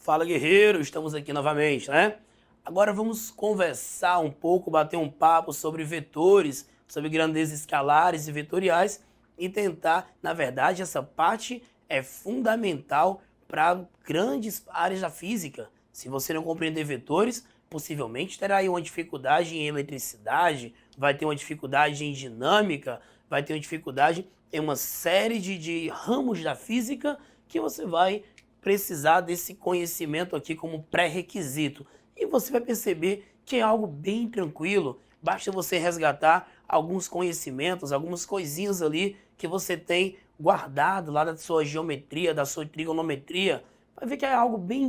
Fala, guerreiro, estamos aqui novamente, né? Agora vamos conversar um pouco, bater um papo sobre vetores, sobre grandezas escalares e vetoriais e tentar, na verdade, essa parte é fundamental para grandes áreas da física. Se você não compreender vetores, possivelmente terá aí uma dificuldade em eletricidade, vai ter uma dificuldade em dinâmica, vai ter uma dificuldade em uma série de ramos da física que você vai precisar desse conhecimento aqui como pré-requisito. E você vai perceber que é algo bem tranquilo, basta você resgatar alguns conhecimentos, algumas coisinhas ali que você tem guardado lá da sua geometria, da sua trigonometria, vai ver que é algo bem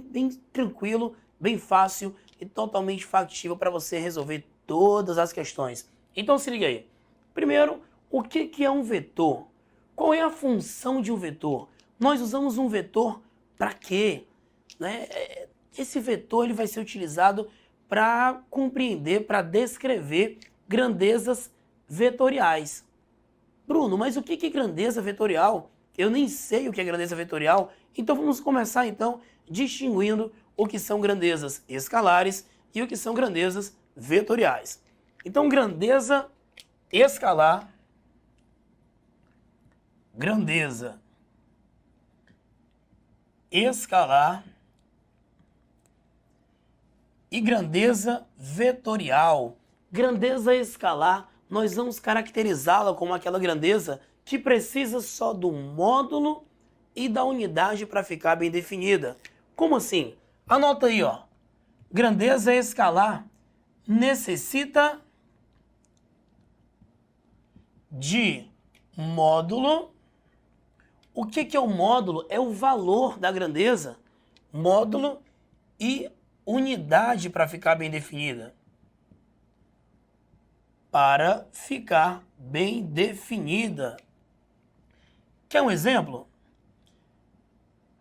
tranquilo, bem fácil e totalmente factível para você resolver todas as questões. Então se liga aí. Primeiro, o que é um vetor? Qual é a função de um vetor? Nós usamos um vetor para quê? Né? Esse vetor ele vai ser utilizado para compreender, para descrever grandezas vetoriais. Bruno, mas o que é grandeza vetorial? Eu nem sei o que é grandeza vetorial, então vamos começar então distinguindo o que são grandezas escalares e o que são grandezas vetoriais. Então, grandeza escalar, grandeza escalar e grandeza vetorial. Grandeza escalar, nós vamos caracterizá-la como aquela grandeza que precisa só do módulo e da unidade para ficar bem definida. Como assim? Anota aí, ó. Grandeza escalar necessita de módulo. O que é o módulo? É o valor da grandeza. Módulo e unidade para ficar bem definida. Para ficar bem definida. Quer um exemplo?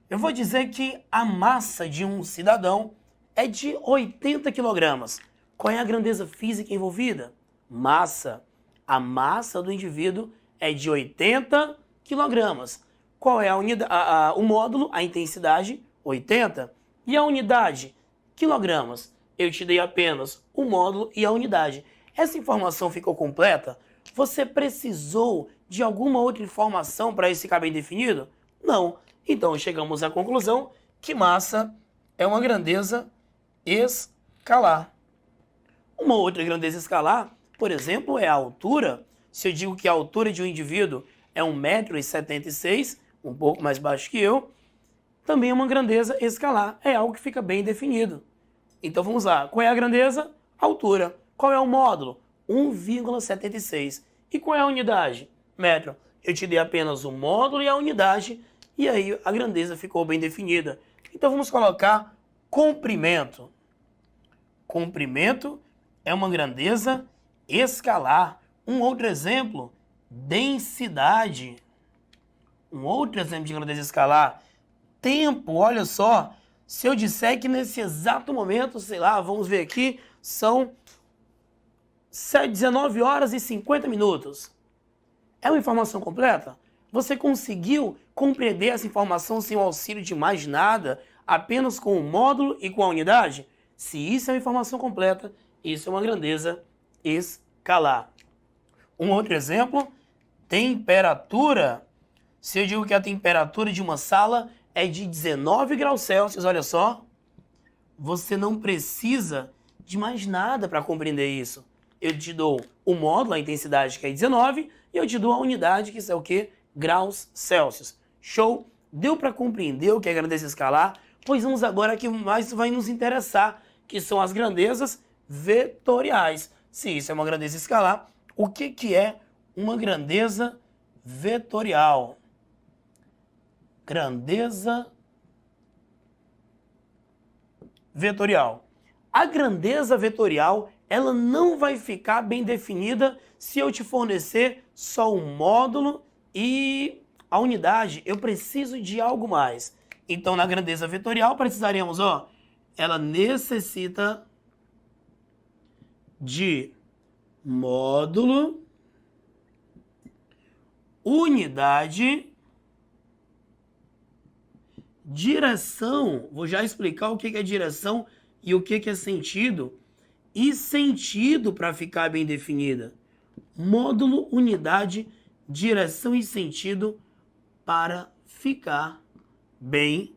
Eu vou dizer que a massa de um cidadão é de 80 kg. Qual é a grandeza física envolvida? Massa. A massa do indivíduo é de 80 kg. Qual é a unidade, o módulo, a intensidade? 80. E a unidade? Quilogramas. Eu te dei apenas o módulo e a unidade. Essa informação ficou completa? Você precisou de alguma outra informação para isso ficar bem definido? Não. Então chegamos à conclusão que massa é uma grandeza escalar. Uma outra grandeza escalar, por exemplo, é a altura. Se eu digo que a altura de um indivíduo é 1,76 m, um pouco mais baixo que eu, também é uma grandeza escalar, é algo que fica bem definido. Então vamos lá, qual é a grandeza? Altura. Qual é o módulo? 1,76. E qual é a unidade? Metro. Eu te dei apenas o módulo e a unidade, e aí a grandeza ficou bem definida. Então vamos colocar comprimento. Comprimento é uma grandeza escalar. Um outro exemplo, densidade. Um outro exemplo de grandeza escalar, tempo, olha só. Se eu disser que nesse exato momento, sei lá, vamos ver aqui, são 19 horas e 50 minutos. É uma informação completa? Você conseguiu compreender essa informação sem o auxílio de mais nada, apenas com o módulo e com a unidade? Se isso é uma informação completa, isso é uma grandeza escalar. Um outro exemplo, temperatura. Se eu digo que a temperatura de uma sala é de 19 graus Celsius, olha só, você não precisa de mais nada para compreender isso. Eu te dou o módulo, a intensidade, que é 19, e eu te dou a unidade, que isso é o quê? Graus Celsius. Show? Deu para compreender o que é grandeza escalar? Pois vamos agora que mais vai nos interessar, que são as grandezas vetoriais. Se isso é uma grandeza escalar, o que é uma grandeza vetorial? Grandeza vetorial. A grandeza vetorial, ela não vai ficar bem definida se eu te fornecer só o módulo e a unidade. Eu preciso de algo mais. Então, na grandeza vetorial, precisaremos, ó, ela necessita de módulo, unidade, Direção, vou já explicar o que é direção e o que é sentido. E sentido para ficar bem definida. Módulo, unidade, direção e sentido para ficar bem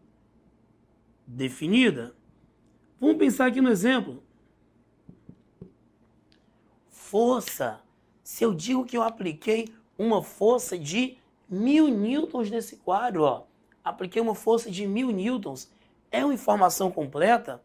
definida. Vamos pensar aqui no exemplo. Força. Se eu digo que eu apliquei uma força de 1000 newtons nesse quadro, ó, apliquei uma força de 1000 newtons, é uma informação completa?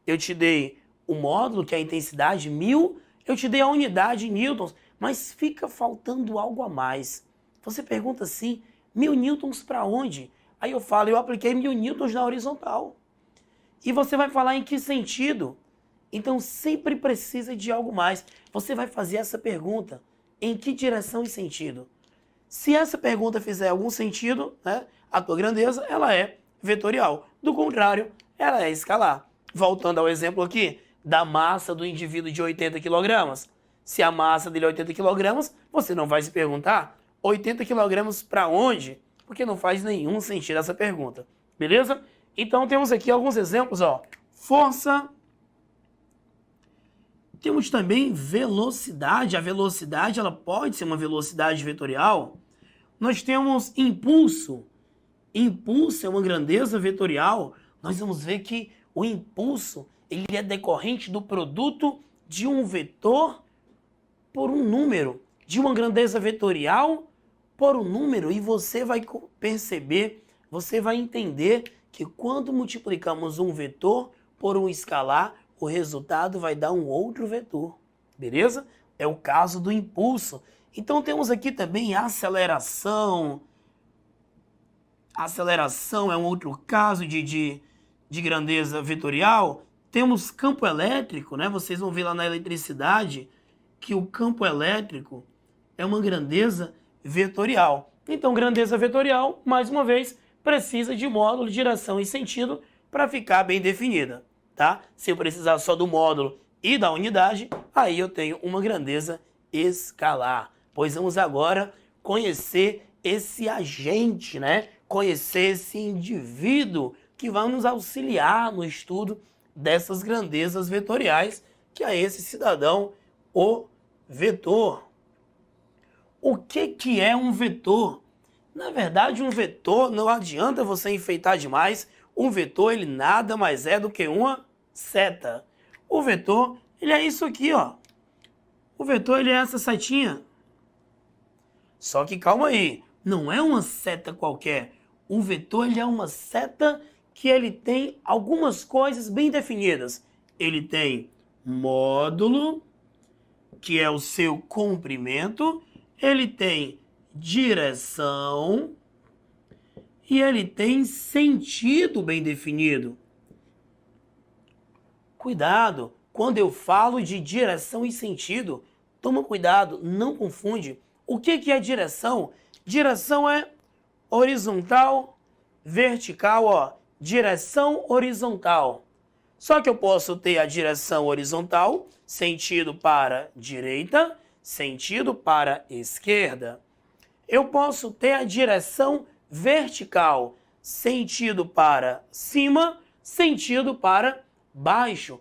Eu te dei o módulo, que é a intensidade, 1000, eu te dei a unidade em newtons, mas fica faltando algo a mais. Você pergunta assim, 1000 newtons para onde? Aí eu falo, eu apliquei 1000 newtons na horizontal. E você vai falar em que sentido? Então sempre precisa de algo mais. Você vai fazer essa pergunta, em que direção e sentido? Se essa pergunta fizer algum sentido, né, a tua grandeza, ela é vetorial. Do contrário, ela é escalar. Voltando ao exemplo aqui, da massa do indivíduo de 80 kg. Se a massa dele é 80 kg, você não vai se perguntar 80 kg para onde? Porque não faz nenhum sentido essa pergunta. Beleza? Então temos aqui alguns exemplos, ó. Força. Temos também velocidade. A velocidade, ela pode ser uma velocidade vetorial. Nós temos impulso. Impulso é uma grandeza vetorial. Nós vamos ver que o impulso ele é decorrente do produto de um vetor por um número, de uma grandeza vetorial por um número, e você vai perceber, você vai entender que quando multiplicamos um vetor por um escalar, o resultado vai dar um outro vetor, beleza? É o caso do impulso. Então temos aqui também aceleração. Aceleração é um outro caso de grandeza vetorial. Temos campo elétrico, né? Vocês vão ver lá na eletricidade que o campo elétrico é uma grandeza vetorial. Então, grandeza vetorial, mais uma vez, precisa de módulo, direção e sentido para ficar bem definida, tá? Se eu precisar só do módulo e da unidade, aí eu tenho uma grandeza escalar. Pois vamos agora conhecer esse agente, né? Conhecer esse indivíduo que vai nos auxiliar no estudo dessas grandezas vetoriais, que é esse cidadão, o vetor. O que é um vetor? Na verdade, um vetor, não adianta você enfeitar demais, um vetor ele nada mais é do que uma seta. O vetor, ele é isso aqui, ó. O vetor, ele é essa setinha. Só que calma aí, não é uma seta qualquer. Um vetor, ele é uma seta que ele tem algumas coisas bem definidas. Ele tem módulo, que é o seu comprimento, ele tem direção e ele tem sentido bem definido. Cuidado, quando eu falo de direção e sentido, toma cuidado, não confunde. O que é direção? Direção é horizontal, vertical, ó, direção horizontal. Só que eu posso ter a direção horizontal, sentido para direita, sentido para esquerda. Eu posso ter a direção vertical, sentido para cima, sentido para baixo.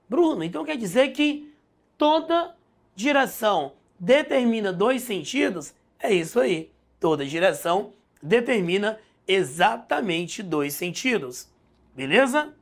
Bruno, então quer dizer que toda direção determina dois sentidos? É isso aí. Toda direção determina exatamente dois sentidos. Beleza?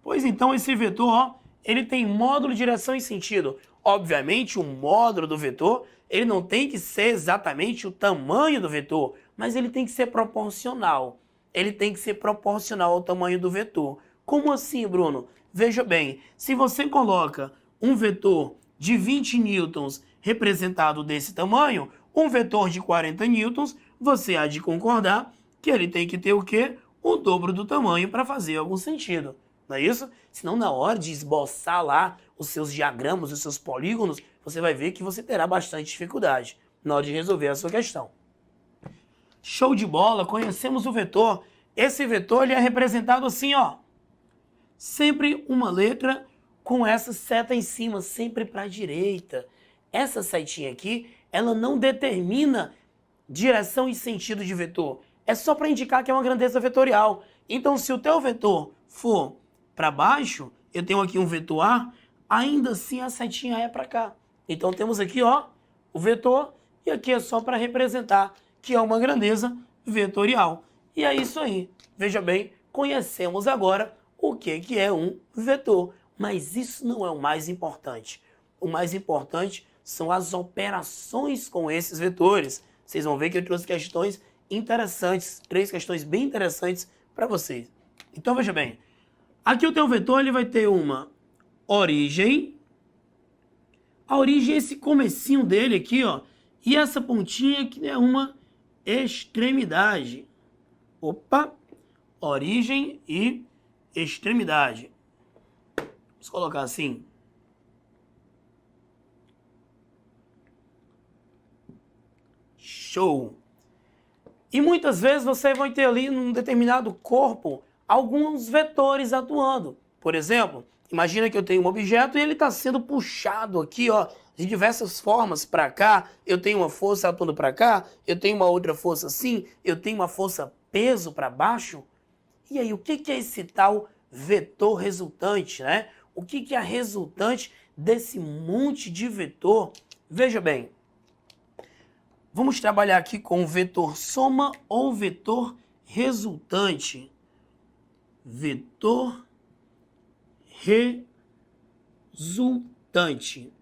Pois então esse vetor, ó, ele tem módulo, direção e sentido. Obviamente o módulo do vetor, ele não tem que ser exatamente o tamanho do vetor, mas ele tem que ser proporcional. Ele tem que ser proporcional ao tamanho do vetor. Como assim, Bruno? Veja bem, se você coloca um vetor de 20 newtons representado desse tamanho, um vetor de 40 newtons, você há de concordar que ele tem que ter o quê? O dobro do tamanho para fazer algum sentido. Não é isso? Senão, na hora de esboçar lá os seus diagramas, os seus polígonos, você vai ver que você terá bastante dificuldade na hora de resolver a sua questão. Show de bola, conhecemos o vetor. Esse vetor ele é representado assim, ó. Sempre uma letra com essa seta em cima, sempre para a direita. Essa setinha aqui, ela não determina direção e sentido de vetor. É só para indicar que é uma grandeza vetorial, Então, se o teu vetor for para baixo, eu tenho aqui um vetor A, ainda assim a setinha é para cá. Então, temos aqui, ó, o vetor, e aqui é só para representar que é uma grandeza vetorial. E é isso aí. Veja bem, conhecemos agora o que é um vetor. Mas isso não é o mais importante. O mais importante são as operações com esses vetores. Vocês vão ver que eu trouxe questões interessantes, 3 questões bem interessantes para vocês. Então, veja bem. Aqui o teu vetor ele vai ter uma origem. A origem é esse comecinho dele aqui, ó. E essa pontinha aqui é uma extremidade. Opa! Origem e extremidade. Vamos colocar assim. Show! E muitas vezes você vai ter ali num determinado corpo alguns vetores atuando. Por exemplo, imagina que eu tenho um objeto e ele está sendo puxado aqui, ó, de diversas formas para cá. Eu tenho uma força atuando para cá, eu tenho uma outra força assim, eu tenho uma força peso para baixo. E aí, o que é esse tal vetor resultante, né? O que é a resultante desse monte de vetor? Veja bem, vamos trabalhar aqui com o vetor soma ou vetor resultante. Vetor resultante.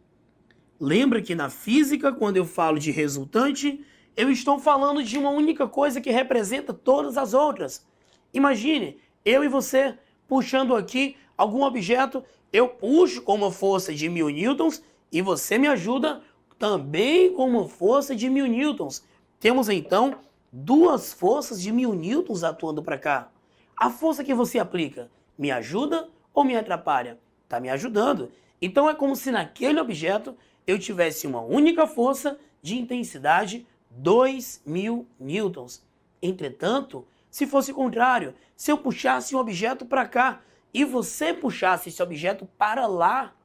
Lembra que na física, quando eu falo de resultante, eu estou falando de uma única coisa que representa todas as outras. Imagine, eu e você puxando aqui algum objeto, eu puxo com uma força de 1000 newtons e você me ajuda também com uma força de 1000 newtons. Temos então duas forças de 1000 newtons atuando para cá. A força que você aplica me ajuda ou me atrapalha? Está me ajudando. Então é como se naquele objeto eu tivesse uma única força de intensidade 2000 newtons. Entretanto, se fosse o contrário, se eu puxasse um objeto para cá e você puxasse esse objeto para lá,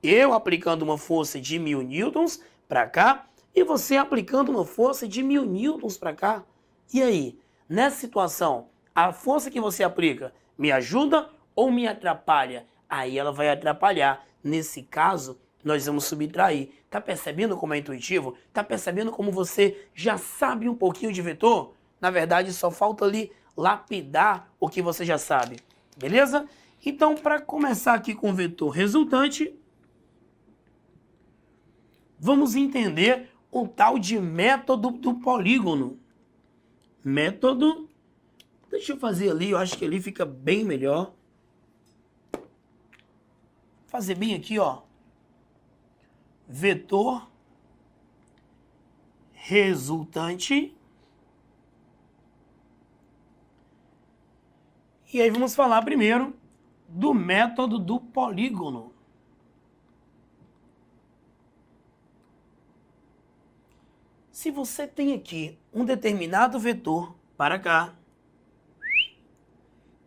eu aplicando uma força de 1000 newtons para cá e você aplicando uma força de 1000 newtons para cá. E aí, nessa situação, a força que você aplica me ajuda ou me atrapalha? Aí ela vai atrapalhar. Nesse caso, nós vamos subtrair. Tá percebendo como é intuitivo? Tá percebendo como você já sabe um pouquinho de vetor? Na verdade, só falta ali lapidar o que você já sabe. Beleza? Então, para começar aqui com o vetor resultante, vamos entender o tal de método do polígono. Método. Deixa eu fazer ali, eu acho que ali fica bem melhor. Fazer bem aqui, ó. Vetor resultante. E aí vamos falar primeiro do método do polígono. Se você tem aqui um determinado vetor para cá,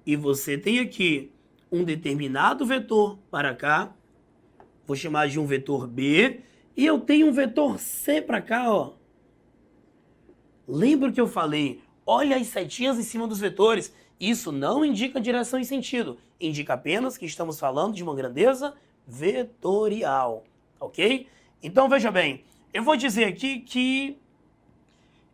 e você tem aqui um determinado vetor para cá, vou chamar de um vetor B, e eu tenho um vetor C para cá, ó. Lembra que eu falei, olha as setinhas em cima dos vetores. Isso não indica direção e sentido, indica apenas que estamos falando de uma grandeza vetorial, ok? Então veja bem, eu vou dizer aqui que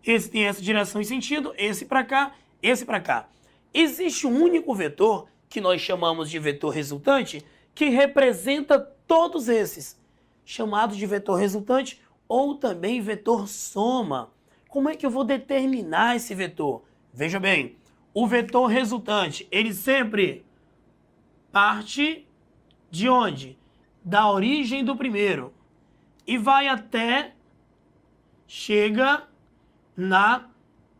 esse tem essa direção e sentido, esse para cá, esse para cá. Existe um único vetor que nós chamamos de vetor resultante que representa todos esses, chamado de vetor resultante ou também vetor soma. Como é que eu vou determinar esse vetor? Veja bem, o vetor resultante, ele sempre parte de onde? Da origem do primeiro e vai até, chega na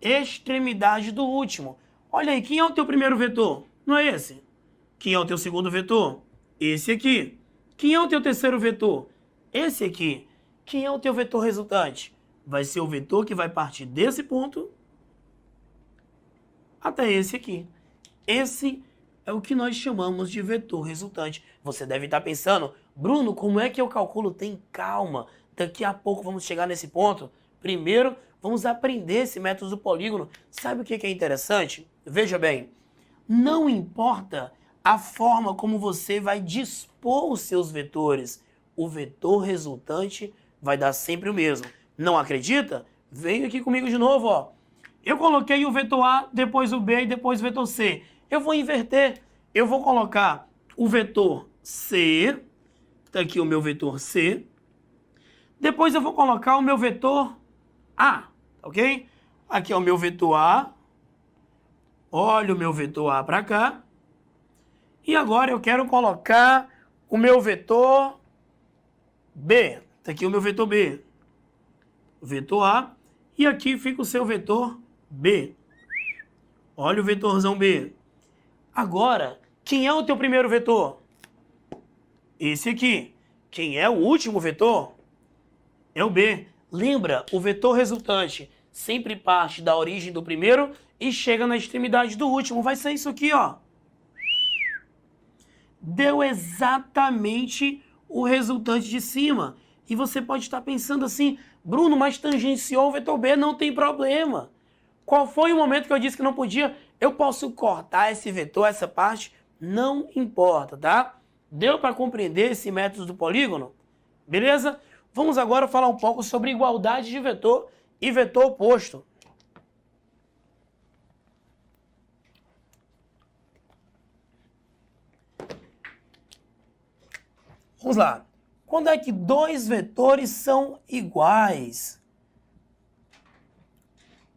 extremidade do último. Olha aí, quem é o teu primeiro vetor? Não é esse? Quem é o teu segundo vetor? Esse aqui. Quem é o teu terceiro vetor? Esse aqui. Quem é o teu vetor resultante? Vai ser o vetor que vai partir desse ponto até esse aqui. Esse é o que nós chamamos de vetor resultante. Você deve estar pensando, Bruno, como é que eu calculo? Tem calma. Daqui a pouco vamos chegar nesse ponto. Primeiro, vamos aprender esse método do polígono. Sabe o que é interessante? Veja bem, Não importa a forma como você vai dispor os seus vetores, o vetor resultante vai dar sempre o mesmo. Não acredita? Vem aqui comigo de novo, ó. Eu coloquei o vetor A, depois o B e depois o vetor C. Eu vou inverter. Eu vou colocar o vetor C, tá aqui o meu vetor C. Depois eu vou colocar o meu vetor A, ok? Aqui é o meu vetor A. Olha o meu vetor A para cá. E agora eu quero colocar o meu vetor B. Tá aqui o meu vetor B. Vetor A. E aqui fica o seu vetor B. Olha o vetorzão B. Agora, quem é o teu primeiro vetor? Esse aqui. Quem é o último vetor? É o B. Lembra, o vetor resultante sempre parte da origem do primeiro e chega na extremidade do último. Vai ser isso aqui, ó. Deu exatamente o resultante de cima. E você pode estar pensando assim, Bruno, mas tangenciou o vetor B, não tem problema. Qual foi o momento que eu disse que não podia? Eu posso cortar esse vetor, essa parte, não importa, tá? Deu para compreender esse método do polígono? Beleza? Vamos agora falar um pouco sobre igualdade de vetor e vetor oposto. Vamos lá. Quando é que dois vetores são iguais?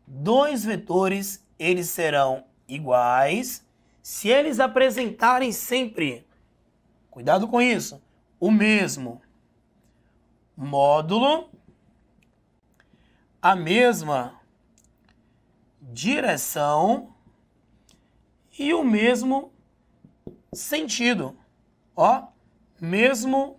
Dois vetores, eles serão iguais se eles apresentarem sempre, cuidado com isso, o mesmo módulo, a mesma direção e o mesmo sentido. Ó, mesmo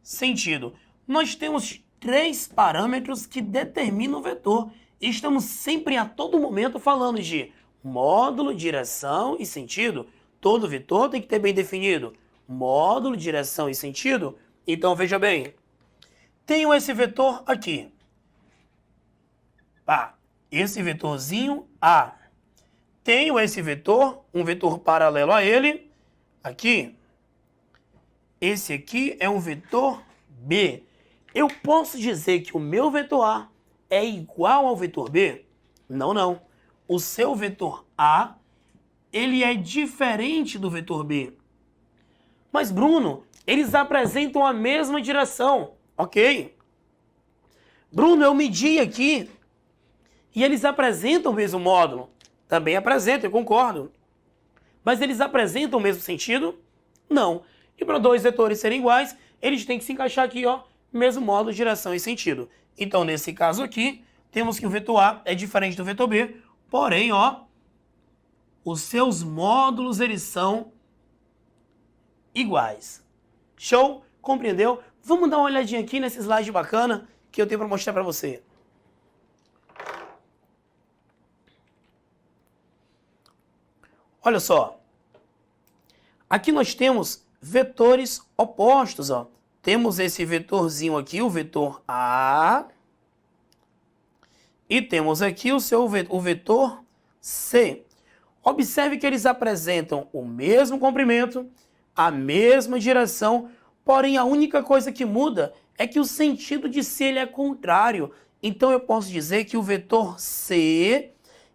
sentido. Nós temos três parâmetros que determinam o vetor. E estamos sempre a todo momento falando de módulo, direção e sentido. Todo vetor tem que ter bem definido módulo, direção e sentido. Então veja bem, tenho esse vetor aqui. Esse vetorzinho A. Tenho esse vetor, um vetor paralelo a ele, aqui. Esse aqui é um vetor B. Eu posso dizer que o meu vetor A é igual ao vetor B? Não, não. O seu vetor A, ele é diferente do vetor B. Mas, Bruno, eles apresentam a mesma direção. Ok. Bruno, eu medi aqui e eles apresentam o mesmo módulo. Também apresentam, eu concordo. Mas eles apresentam o mesmo sentido? Não. E para dois vetores serem iguais, eles têm que se encaixar aqui, ó, mesmo módulo, direção e sentido. Então, nesse caso aqui, temos que o vetor A é diferente do vetor B, porém, ó, os seus módulos, eles são iguais. Show? Compreendeu? Vamos dar uma olhadinha aqui nesse slide bacana que eu tenho para mostrar para você. Olha só. Aqui nós temos vetores opostos, ó. Temos esse vetorzinho aqui, o vetor A. E temos aqui o vetor C. Observe que eles apresentam o mesmo comprimento, a mesma direção, porém a única coisa que muda é que o sentido de C ele é contrário. Então eu posso dizer que o vetor C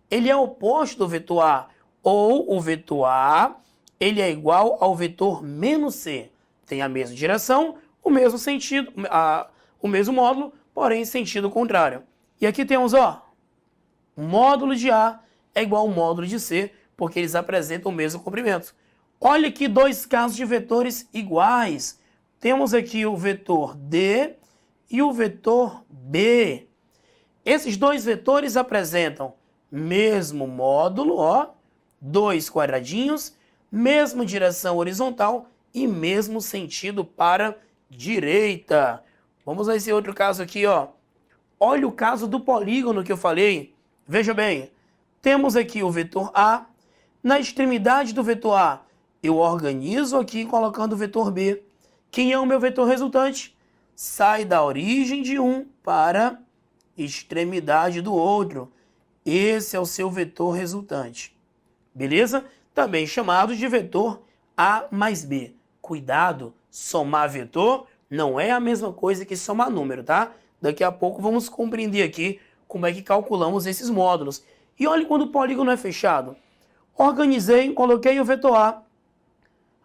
ele é oposto do vetor A, ou o vetor A ele é igual ao vetor menos C. Tem a mesma direção, o mesmo sentido, o mesmo módulo, porém em sentido contrário. E aqui temos, ó, o módulo de A é igual ao módulo de C, porque eles apresentam o mesmo comprimento. Olha aqui dois casos de vetores iguais. Temos aqui o vetor D e o vetor B. Esses dois vetores apresentam mesmo módulo, ó, dois quadradinhos, mesma direção horizontal e mesmo sentido para direita. Vamos a esse outro caso aqui, ó. Olha o caso do polígono que eu falei. Veja bem, temos aqui o vetor A. Na extremidade do vetor A, eu organizo aqui colocando o vetor B. Quem é o meu vetor resultante? Sai da origem de um para extremidade do outro. Esse é o seu vetor resultante. beleza? Também chamado de vetor A mais B. Cuidado, somar vetor não é a mesma coisa que somar número, tá? Daqui a pouco vamos compreender aqui como é que calculamos esses módulos. E olhe quando o polígono é fechado. Organizei, coloquei o vetor A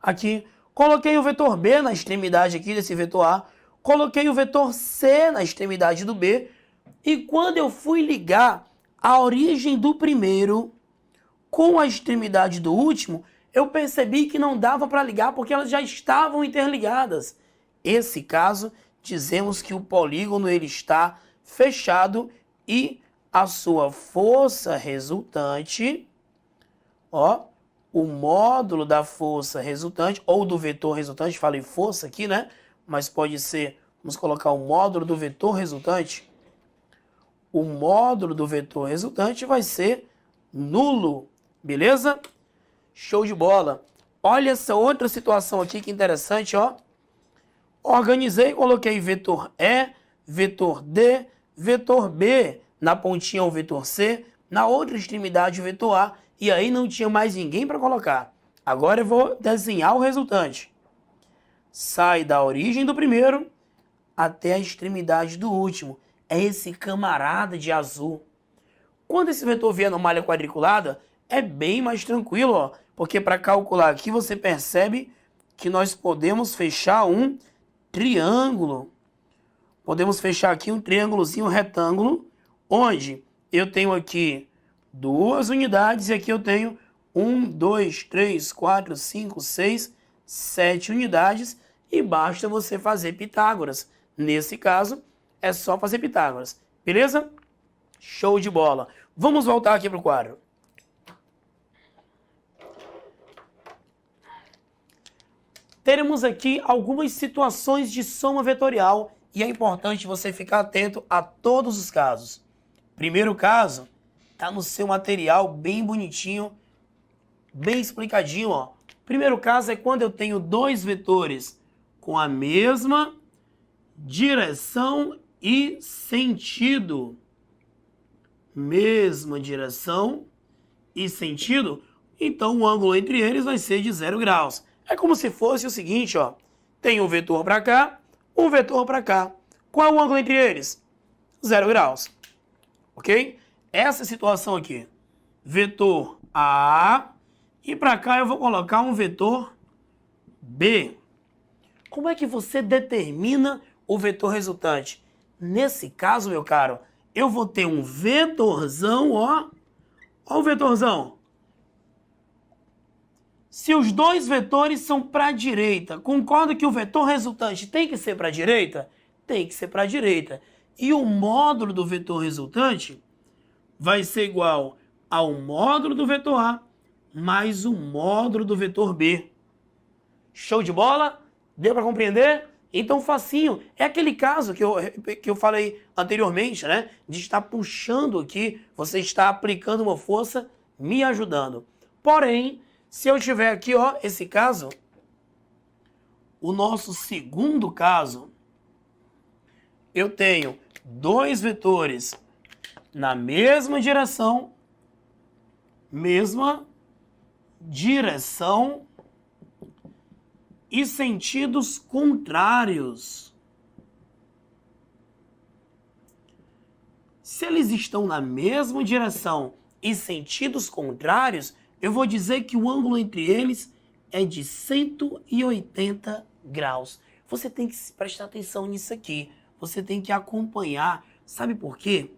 aqui, coloquei o vetor B na extremidade aqui desse vetor A, coloquei o vetor C na extremidade do B, e quando eu fui ligar a origem do primeiro com a extremidade do último, eu percebi que não dava para ligar porque elas já estavam interligadas. Esse caso, dizemos que o polígono ele está fechado e a sua força resultante, ó, o módulo da força resultante, ou do vetor resultante, falei força aqui, né? Mas pode ser, vamos colocar o módulo do vetor resultante. O módulo do vetor resultante vai ser nulo, beleza? Show de bola. Olha essa outra situação aqui que interessante, ó. Organizei, coloquei vetor E, vetor D, vetor B, na pontinha o vetor C, na outra extremidade o vetor A, e aí não tinha mais ninguém para colocar. Agora eu vou desenhar o resultante. Sai da origem do primeiro até a extremidade do último. É esse camarada de azul. Quando esse vetor vier na malha quadriculada, é bem mais tranquilo, ó, porque para calcular aqui você percebe que nós podemos fechar um triângulo. Podemos fechar aqui um triângulozinho retângulo, onde eu tenho aqui 2 unidades e aqui eu tenho 1, 2, 3, 4, 5, 6, 7 unidades e basta você fazer Pitágoras. Nesse caso, é só fazer Pitágoras. Beleza? Show de bola. Vamos voltar aqui para o quadro. Teremos aqui algumas situações de soma vetorial e é importante você ficar atento a todos os casos. Primeiro caso, tá no seu material bem bonitinho, bem explicadinho, ó. Primeiro caso é quando eu tenho dois vetores com a mesma direção e sentido. Mesma direção e sentido, então o ângulo entre eles vai ser de 0 graus. É como se fosse o seguinte, ó. Tem um vetor para cá, um vetor para cá. Qual é o ângulo entre eles? 0 graus. Ok? Essa situação aqui. Vetor A. E para cá eu vou colocar um vetor B. Como é que você determina o vetor resultante? Nesse caso, meu caro, eu vou ter um vetorzão, ó. Ó o vetorzão. Se os dois vetores são para a direita, concorda que o vetor resultante tem que ser para a direita? Tem que ser para a direita. E o módulo do vetor resultante vai ser igual ao módulo do vetor A mais o módulo do vetor B. Show de bola? Deu para compreender? Então, facinho. É aquele caso que eu falei anteriormente, né? De estar puxando aqui, você está aplicando uma força, me ajudando. Porém, se eu tiver aqui, ó, esse caso, o nosso segundo caso, eu tenho dois vetores na mesma direção e sentidos contrários. Se eles estão na mesma direção e sentidos contrários, eu vou dizer que o ângulo entre eles é de 180 graus. Você tem que prestar atenção nisso aqui. Você tem que acompanhar. Sabe por quê?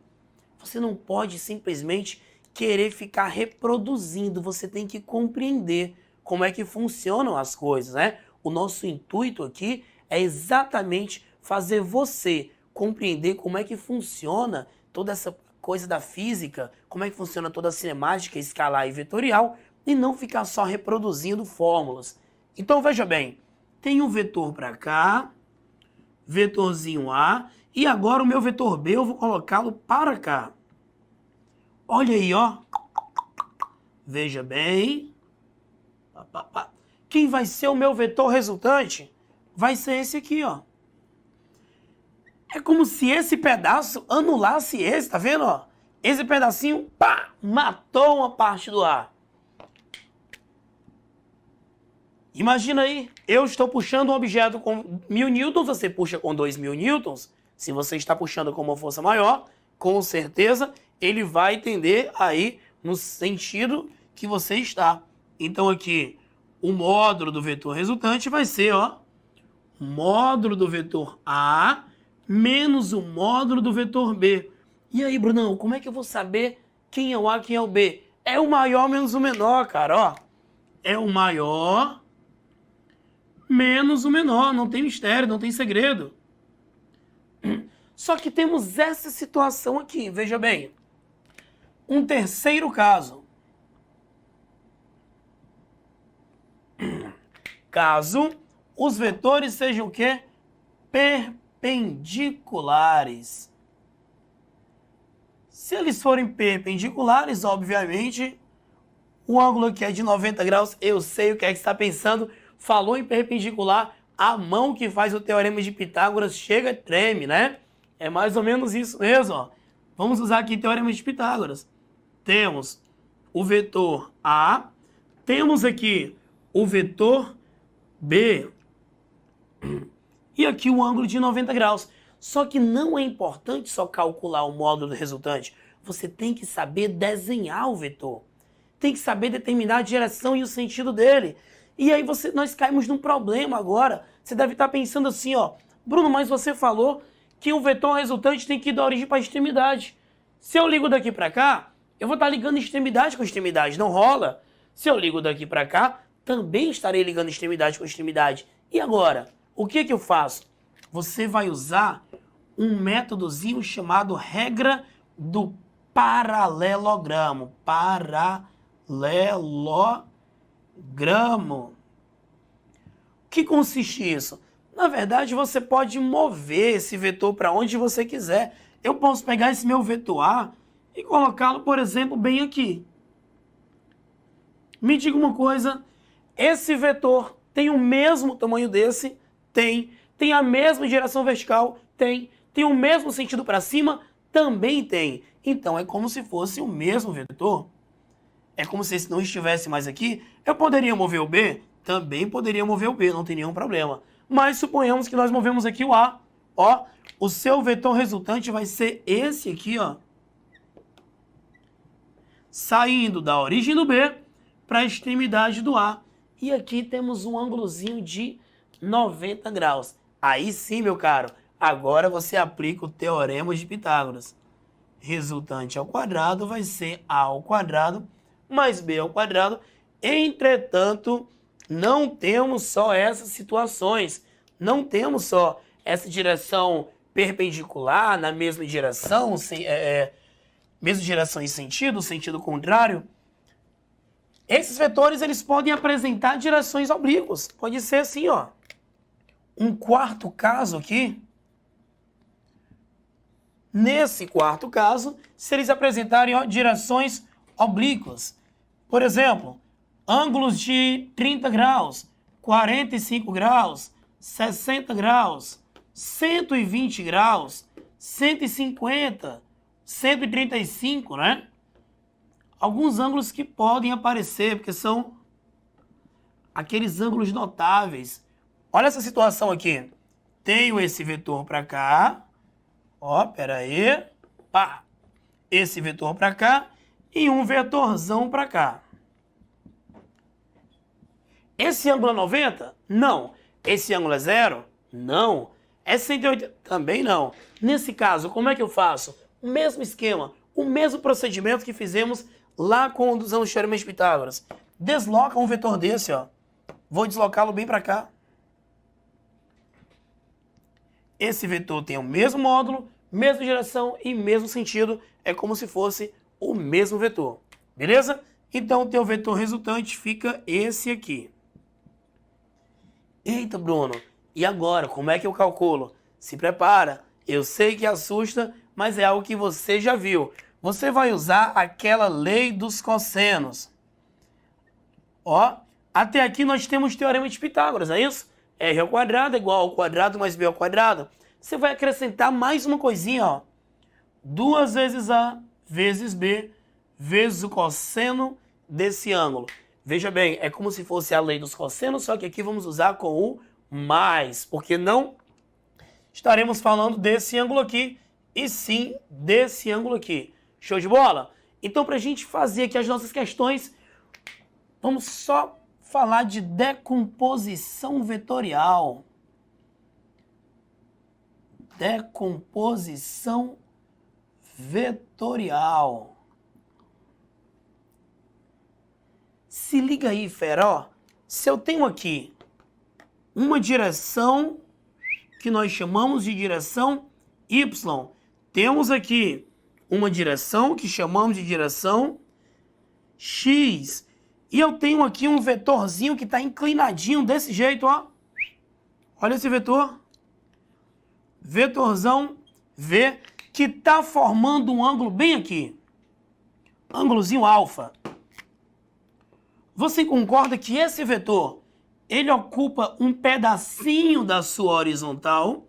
Você não pode simplesmente querer ficar reproduzindo. Você tem que compreender como é que funcionam as coisas, né? O nosso intuito aqui é exatamente fazer você compreender como é que funciona toda essa coisa da física, como é que funciona toda a cinemática escalar e vetorial, e não ficar só reproduzindo fórmulas. Então veja bem, tem um vetor para cá, vetorzinho A, e agora o meu vetor B eu vou colocá-lo para cá. Olha aí, ó. Veja bem. Quem vai ser o meu vetor resultante? Vai ser esse aqui, ó. É como se esse pedaço anulasse esse, tá vendo, ó? Esse pedacinho, pá, matou uma parte do A. Imagina aí, eu estou puxando um objeto com 1000 newtons, você puxa com 2000 newtons. Se você está puxando com uma força maior, com certeza ele vai tender aí no sentido que você está. Então aqui, o módulo do vetor resultante vai ser, ó, módulo do vetor A menos o módulo do vetor B. E aí, Brunão, como é que eu vou saber quem é o A e quem é o B? É o maior menos o menor, cara, ó. É o maior menos o menor, não tem mistério, não tem segredo. Só que temos essa situação aqui, veja bem. Um terceiro caso. Caso os vetores sejam o quê? Perpendiculares. Se eles forem perpendiculares, obviamente, o ângulo aqui é de 90 graus. Eu sei o que é que você está pensando. Falou em perpendicular, a mão que faz o teorema de Pitágoras chega, treme, né? É mais ou menos isso mesmo, ó. Vamos usar aqui o teorema de Pitágoras. Temos o vetor A, temos aqui o vetor B e aqui o ângulo de 90 graus. Só que não é importante só calcular o módulo do resultante. Você tem que saber desenhar o vetor. Tem que saber determinar a direção e o sentido dele. E aí nós caímos num problema agora. Você deve estar pensando assim, ó. Bruno, mas você falou que o vetor resultante tem que ir da origem para a extremidade. Se eu ligo daqui para cá, eu vou estar ligando extremidade com extremidade. Não rola. Se eu ligo daqui para cá, também estarei ligando extremidade com extremidade. E agora? O que eu faço? Você vai usar um métodozinho chamado regra do paralelogramo. Paralelogramo. O que consiste isso? Na verdade, você pode mover esse vetor para onde você quiser. Eu posso pegar esse meu vetor A e colocá-lo, por exemplo, bem aqui. Me diga uma coisa, esse vetor tem o mesmo tamanho desse? Tem. Tem a mesma direção vertical? Tem. Tem o mesmo sentido para cima? Também tem. Então é como se fosse o mesmo vetor. É como se esse não estivesse mais aqui. Eu poderia mover o B? Também poderia mover o B, não tem nenhum problema. Mas suponhamos que nós movemos aqui o A. Ó, o seu vetor resultante vai ser esse aqui, ó. Saindo da origem do B para a extremidade do A. E aqui temos um ângulozinho de 90 graus. Aí sim, meu caro, agora você aplica o teorema de Pitágoras. Resultante ao quadrado vai ser A ao quadrado mais B ao quadrado. Entretanto, não temos só essas situações. Não temos só essa direção perpendicular na mesma direção, mesma direção e sentido contrário. Esses vetores eles podem apresentar direções oblíquas. Pode ser assim, ó. Um quarto caso aqui. Nesse quarto caso, se eles apresentarem, ó, direções oblíquas. Por exemplo, ângulos de 30 graus, 45 graus, 60 graus, 120 graus, 150, 135, né? Alguns ângulos que podem aparecer, porque são aqueles ângulos notáveis. Olha essa situação aqui. Tenho esse vetor para cá. Ó, pera aí. Pá. Esse vetor para cá e um vetorzão para cá. Esse ângulo é 90? Não. Esse ângulo é 0? Não. É 180? Também não. Nesse caso, como é que eu faço? O mesmo esquema, o mesmo procedimento que fizemos lá com usando o teorema de Pitágoras. Desloca um vetor desse, ó. Vou deslocá-lo bem para cá. Esse vetor tem o mesmo módulo, mesma direção e mesmo sentido. É como se fosse o mesmo vetor. Beleza? Então, o teu vetor resultante fica esse aqui. Eita, Bruno, e agora? Como é que eu calculo? Se prepara. Eu sei que assusta, mas é algo que você já viu. Você vai usar aquela lei dos cossenos. Ó, até aqui nós temos o teorema de Pitágoras, é isso? R ao quadrado é igual ao quadrado mais B ao quadrado. Você vai acrescentar mais uma coisinha, ó. 2 vezes A vezes B vezes o cosseno desse ângulo. Veja bem, é como se fosse a lei dos cossenos, só que aqui vamos usar com o mais, porque não estaremos falando desse ângulo aqui, e sim desse ângulo aqui. Show de bola? Então, para a gente fazer aqui as nossas questões, vamos só falar de decomposição vetorial. Decomposição vetorial. Se liga aí, fera, se eu tenho aqui uma direção que nós chamamos de direção Y, temos aqui uma direção que chamamos de direção X, e eu tenho aqui um vetorzinho que está inclinadinho desse jeito, ó. Olha esse vetor. Vetorzão V, que está formando um ângulo bem aqui. Ângulozinho alfa. Você concorda que esse vetor, ele ocupa um pedacinho da sua horizontal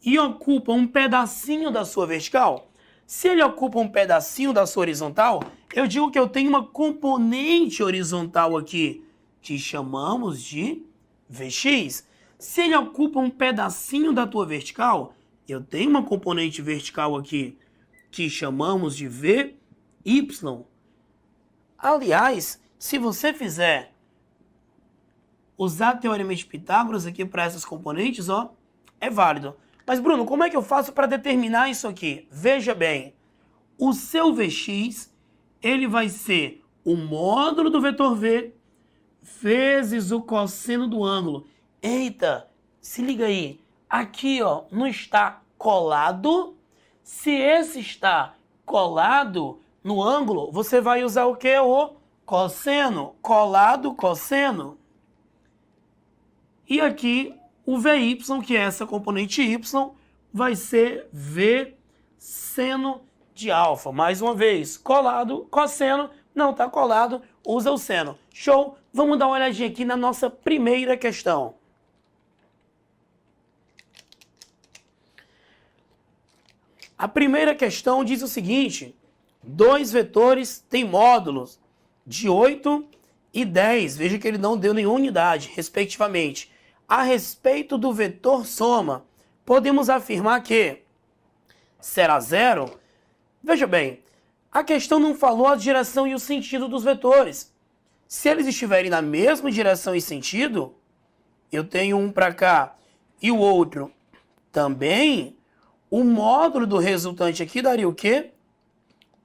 e ocupa um pedacinho da sua vertical? Se ele ocupa um pedacinho da sua horizontal, eu digo que eu tenho uma componente horizontal aqui, que chamamos de Vx. Se ele ocupa um pedacinho da tua vertical, eu tenho uma componente vertical aqui, que chamamos de Vy. Aliás, se você fizer usar teorema de Pitágoras aqui para essas componentes, ó, é válido. Mas, Bruno, como é que eu faço para determinar isso aqui? Veja bem, o seu Vx, ele vai ser o módulo do vetor V vezes o cosseno do ângulo. Eita, se liga aí. Aqui, ó, não está colado. Se esse está colado no ângulo, você vai usar o quê? O cosseno. Colado, cosseno. E aqui, o Vy, que é essa componente y, vai ser V seno de alfa. Mais uma vez, colado, cosseno, não está colado, usa o seno. Show? Vamos dar uma olhadinha aqui na nossa primeira questão. A primeira questão diz o seguinte: dois vetores têm módulos de 8 e 10. Veja que ele não deu nenhuma unidade, respectivamente. A respeito do vetor soma, podemos afirmar que será zero? Veja bem, a questão não falou a direção e o sentido dos vetores. Se eles estiverem na mesma direção e sentido, eu tenho um para cá e o outro também, o módulo do resultante aqui daria o quê?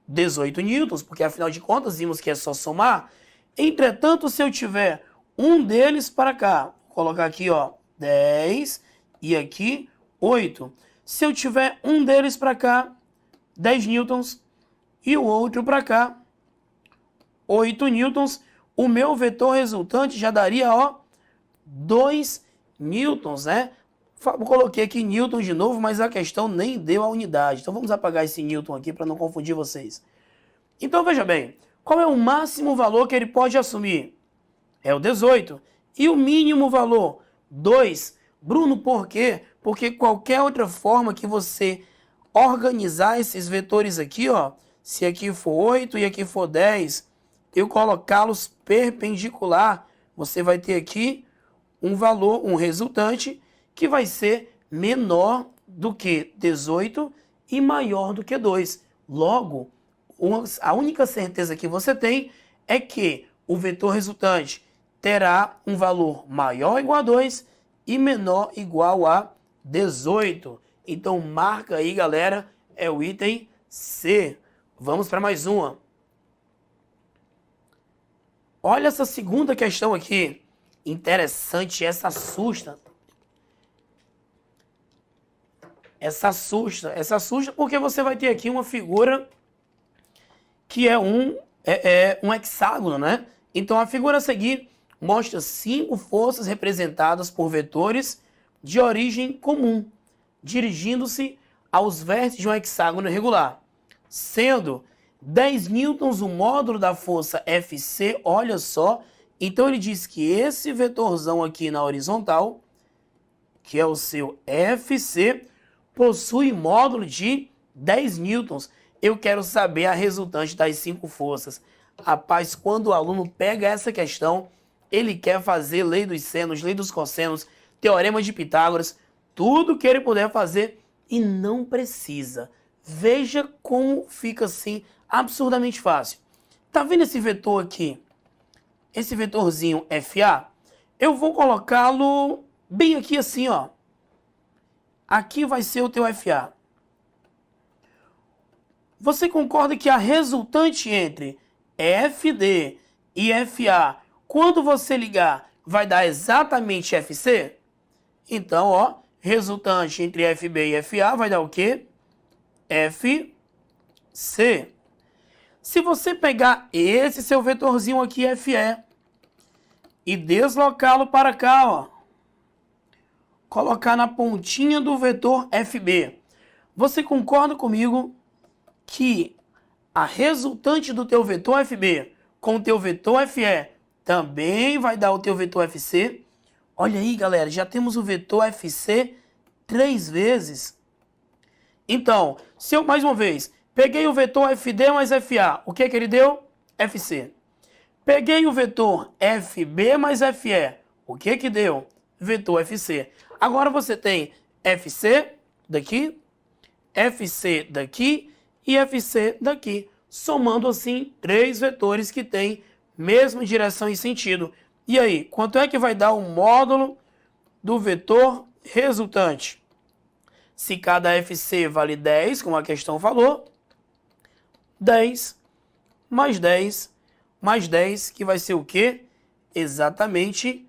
18 newtons, porque afinal de contas vimos que é só somar. Entretanto, se eu tiver um deles para cá, vou colocar aqui, ó, 10 e aqui 8. Se eu tiver um deles para cá, 10 newtons, e o outro para cá, 8 newtons, o meu vetor resultante já daria, ó, 2 newtons, né? Coloquei aqui newton de novo, mas a questão nem deu a unidade. Então vamos apagar esse newton aqui para não confundir vocês. Então veja bem, qual é o máximo valor que ele pode assumir? É o 18. E o mínimo valor? 2. Bruno, por quê? Porque qualquer outra forma que você organizar esses vetores aqui, ó, se aqui for 8 e aqui for 10, eu colocá-los perpendicular, você vai ter aqui um valor, um resultante que vai ser menor do que 18 e maior do que 2. Logo, a única certeza que você tem é que o vetor resultante terá um valor maior ou igual a 2 e menor ou igual a 18. Então, marca aí, galera, é o item C. Vamos para mais uma. Olha essa segunda questão aqui. Interessante, essa assusta. Essa assusta porque você vai ter aqui uma figura que é um hexágono, né? Então a figura a seguir mostra 5 forças representadas por vetores de origem comum, dirigindo-se aos vértices de um hexágono irregular, sendo 10 newtons o módulo da força Fc, olha só. Então ele diz que esse vetorzão aqui na horizontal, que é o seu Fc, possui módulo de 10 newtons. Eu quero saber a resultante das 5 forças. Rapaz, quando o aluno pega essa questão, ele quer fazer lei dos senos, lei dos cossenos, teorema de Pitágoras, tudo que ele puder fazer e não precisa. Veja como fica assim absurdamente fácil. Tá vendo esse vetor aqui? Esse vetorzinho FA? Eu vou colocá-lo bem aqui assim, ó. Aqui vai ser o teu FA. Você concorda que a resultante entre FD e FA, quando você ligar, vai dar exatamente FC? Então, ó, resultante entre FB e FA vai dar o quê? FC. Se você pegar esse seu vetorzinho aqui, FE, e deslocá-lo para cá, ó, colocar na pontinha do vetor FB, você concorda comigo que a resultante do teu vetor FB com o teu vetor FE também vai dar o teu vetor FC? Olha aí, galera, já temos o vetor FC 3 vezes. Então, se eu, mais uma vez, peguei o vetor FD mais FA, o que ele deu? FC. Peguei o vetor FB mais FE, o que deu? Vetor FC. Agora você tem FC daqui, FC daqui e FC daqui, somando assim 3 vetores que têm mesma direção e sentido. E aí, quanto é que vai dar o módulo do vetor resultante? Se cada FC vale 10, como a questão falou, 10 mais 10 mais 10, que vai ser o quê? Exatamente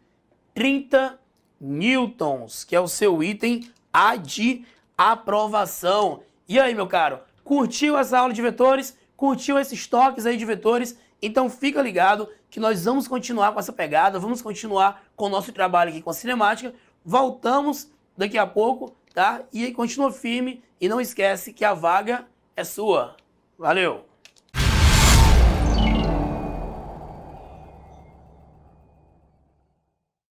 30 newtons, que é o seu item A de aprovação. E aí, meu caro, curtiu essa aula de vetores? Curtiu esses toques aí de vetores? Então fica ligado que nós vamos continuar com essa pegada, vamos continuar com o nosso trabalho aqui com a cinemática. Voltamos daqui a pouco, tá? E aí continua firme e não esquece que a vaga é sua. Valeu!